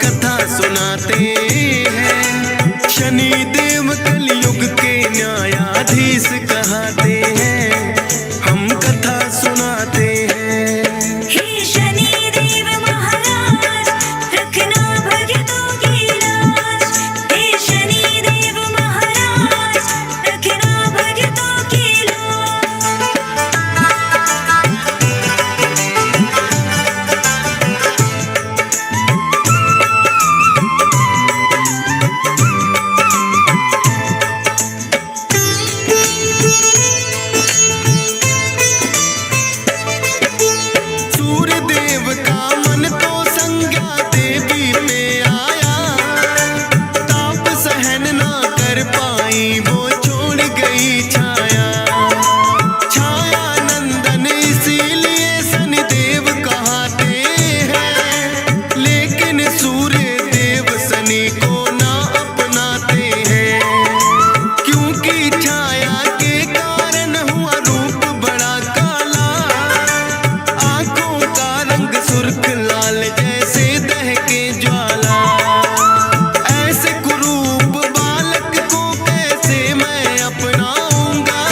कथा सुनाते हैं। शनि देव कलयुग के न्यायाधीश कहते हैं, हम कथा सुनाते हैं। हे शनि देव महाराज, रखना भक्तों की लाज। हे शनि देव महाराज, रखना भक्तों की सूर्य देव का मन तो संज्ञा देवी पे आया, ताप सहन ना कर पाई वो छोड़ गई छाया। छाया नंदन इसीलिए शनिदेव कहते हैं, लेकिन सूर्य देव शनि को ना अपनाते हैं। क्योंकि छाया के कारण हुआ रूप बड़ा काला, आंखों का रंग सुर्ख लाल जैसे दहके ज्वाला। ऐसे कुरूप बालक को कैसे मैं अपनाऊंगा,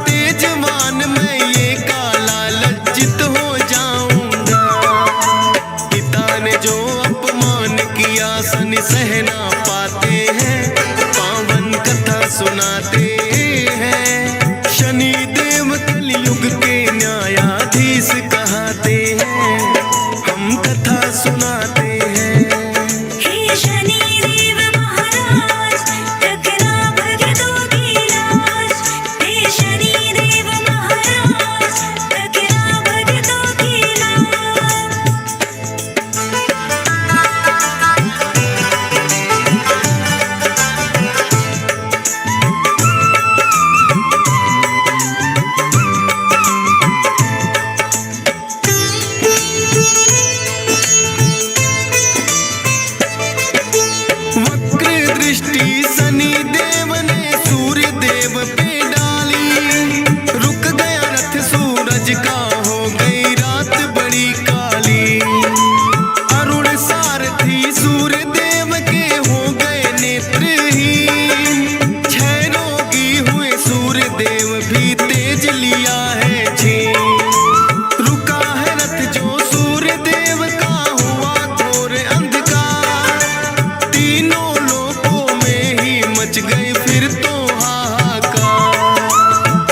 तेजवान मैं ये काला लज्जित हो जाऊंगा। पिता ने जो अपमान किया शनि सह ना पाते हैं, पावन कथा सुनाते हैं। शनि देव कलयुग के न्यायाधीश कहते हैं, हम कथा सुनाते हैं। हे शनि देव महाराज, रखना भक्तों की लाज। हे शनि देव महाराज, रखना भक्तों की वक्र दृष्टि शनि देव ने सूर्य देव पे डाली, रुक गया रथ सूरज का, हो गई रात बड़ी काली। अरुण सारथी सूर्य देव के हो गए नेत्रहीन, क्षय रोगी हुए सूर्य देव भी तेज लिया है छीन। रुका है रथ जो सूर्य देव का, हुआ घोर अंधकार। तीनों लोकों में ही मच गई फिर तो हाहाकार।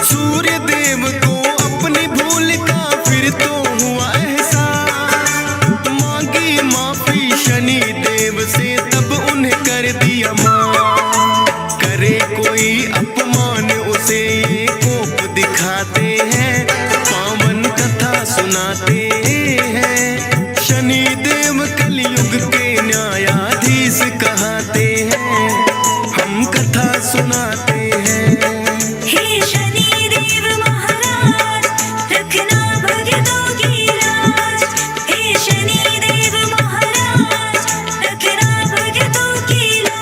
सूर्य देव को अपनी भूल का फिर तो हुआ एहसास, मांगी माफी शनि देव से तब उन्हें कर दिया माफ। करे कोई अपमान उसे ये कोप दिखाते हैं, पावन कथा सुनाते हैं। शनि देव कलयुग के न्यायाधीश कहते हैं, हम कथा सुनाते हैं। हे शनि देव महाराज, रखना भक्तों की लाज। हे शनि देव महाराज, रखना भक्तों की लाज।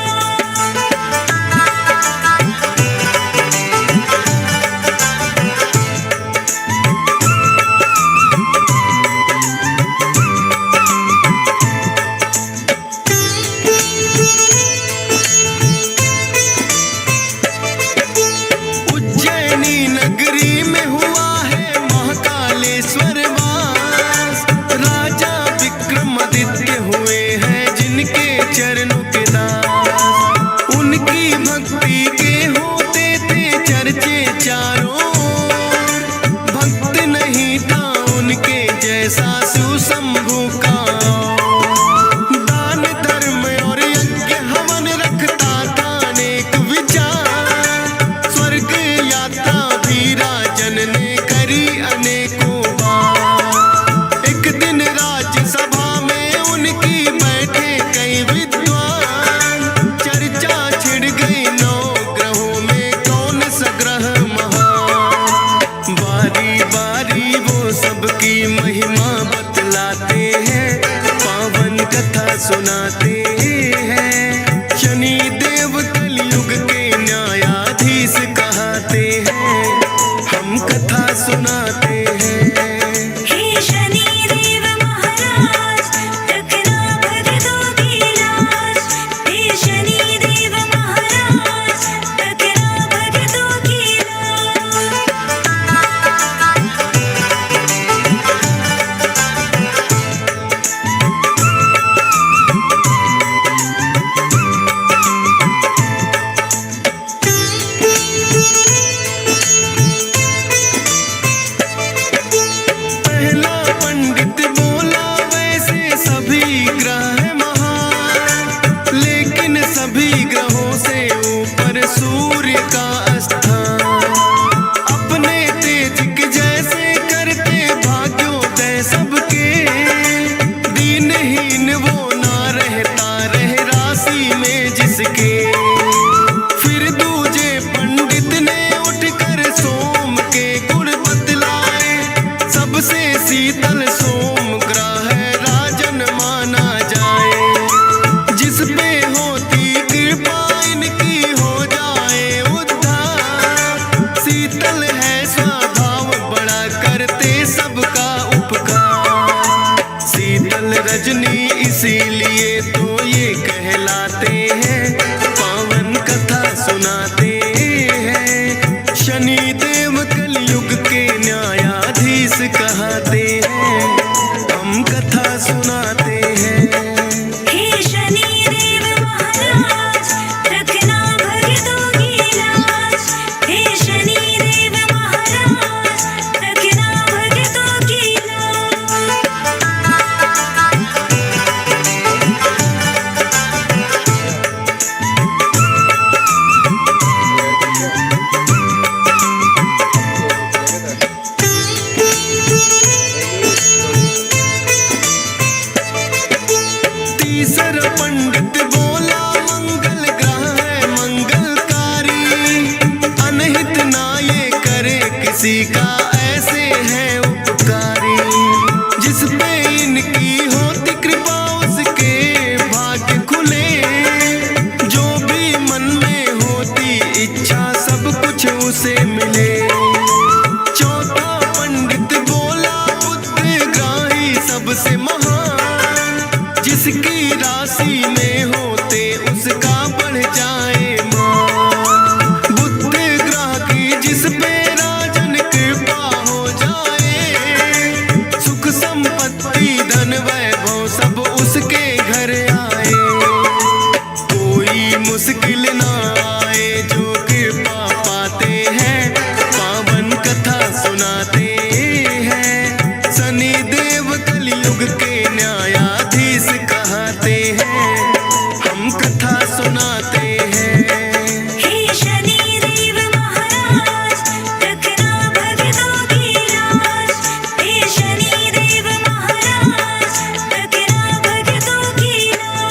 उज्जैनी नगरी में हुआ है महाकालेश्वर वास, राजा विक्रमादित्य हुए हैं जिनके चरणों के दास। उनकी भक्ति के होते थे चर्चे चारों ओर, भक्त नहीं था उनके जैसा शिव शंभू का। दान धर्म और यज्ञ हवन रखता था अनेक विचार, स्वर्ग यात्रा भी राजन ने करी अनेकों बार। एक दिन राज्यसभा में उनकी बैठे कई विद्वान, चर्चा छिड़ गई नौ ग्रहों में कौन सा ग्रह महान। बारी बारी वो सबकी महिमा बतलाते हैं, पावन कथा सुनाते हैं। शनि देव कलयुग के न्यायाधीश कहते हैं, हम कथा सुनाते हैं। हे शनि देव महाराज, रखना भक्तों की इसीलिए तो ये कहलाते हैं, पावन कथा सुनाते हैं। शनि देव कलयुग के न्यायाधीश कहते हैं, हम कथा सुनाते हैं। हे शनि देव महाराज, रखना भक्तों की लाज। हे शनि देव महाराज, रखना भक्तों की लाज। तीसरा पंडित बोला, मंगल ग्रह है मंगलकारी, अनहित ना ये करे किसी का, ऐसे है उपकारी। जिस पे इनकी होती कृपा उसके भाग्य खुले, जो भी मन में होती इच्छा सब कुछ उसे मिले। चौथा पंडित बोला, बुद्धिग्राही सबसे महान, जिसकी राशि में होते उसका बढ़ जाए मान। बुद्ध ग्रह की जिस पे राजन कृपा हो जाए, सुख संपत्ति धन वैभव सब उसके घर आए। कोई मुश्किल ना आए जो कृपा पाते हैं, पावन कथा सुनाते हैं। शनि देव कलयुग के न्यायाधीश कहते हैं, हम कथा सुनाते हैं। हे शनि देव महाराज, रखना भक्तों की लाज। हे शनि देव महाराज, रखना भक्तों की लाज।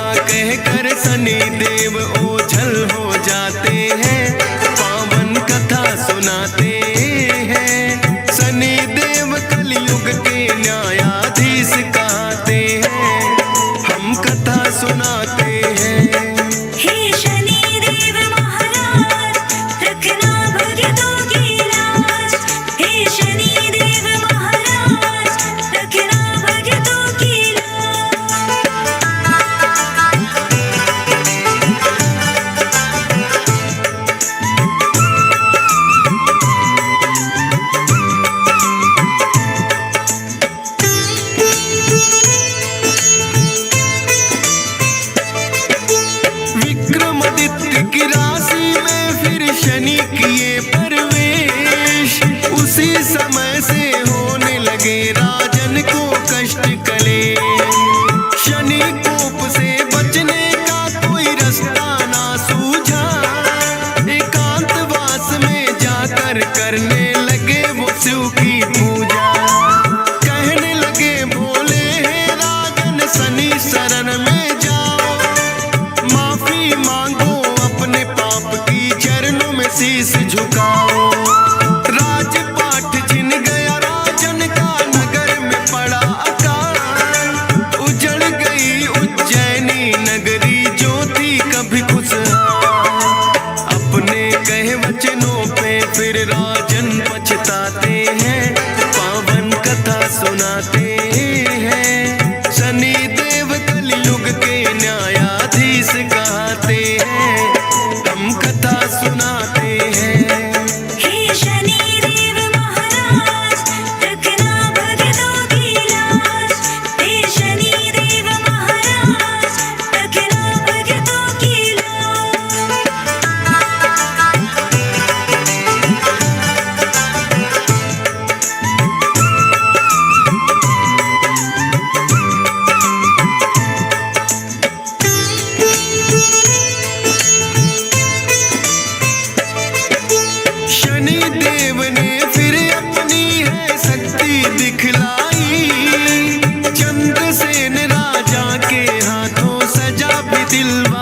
होगा कहकर शनि देव ओझल हो जाते हैं, पावन कथा सुनाते हैं। शनि देव कलयुग के न्यायाधीश कहते हैं, हम कथा सुनाते हैं। हे शनि देव महाराज, रखना भक्तों की लाज। हे शनि देव महाराज, रखना भक्तों की लाज। विक्रमादित्य की राशि में फिर शनि किए प्रवेश, उसी समय से होने लगे राजन को कष्ट कलेश। शनि कोप से बचने का कोई रास्ता ना सूझा, एकांतवास में जाकर करने लगे वो शिव की पूजा। कहने लगे भोले हे राजन शनि शरण में जाओ, माफी मांगो अपने पाप की चरणों में शीश झुकाओ। राजपाट छिन गया राजन का, नगर में पड़ा अकाल। उजड़ गई उज्जैनी नगरी जो थी कभी खुशहाल। अपने कहे वचनों पे फिर राजन पछताते हैं, पावन कथा सुनाते हैं। शनि देव कलयुग के न्यायाधीश कहते हैं, हम कथा सुनाते हैं। हे शनि देव महाराज, रखना भक्तों की लाज। हे शनि देव महाराज, रखना भक्तों की लाज। शनि देव ने फिर अपनी है शक्ति दिखलाई, चंद्रसेन राजा के हाथों सजा भी दिलवाई।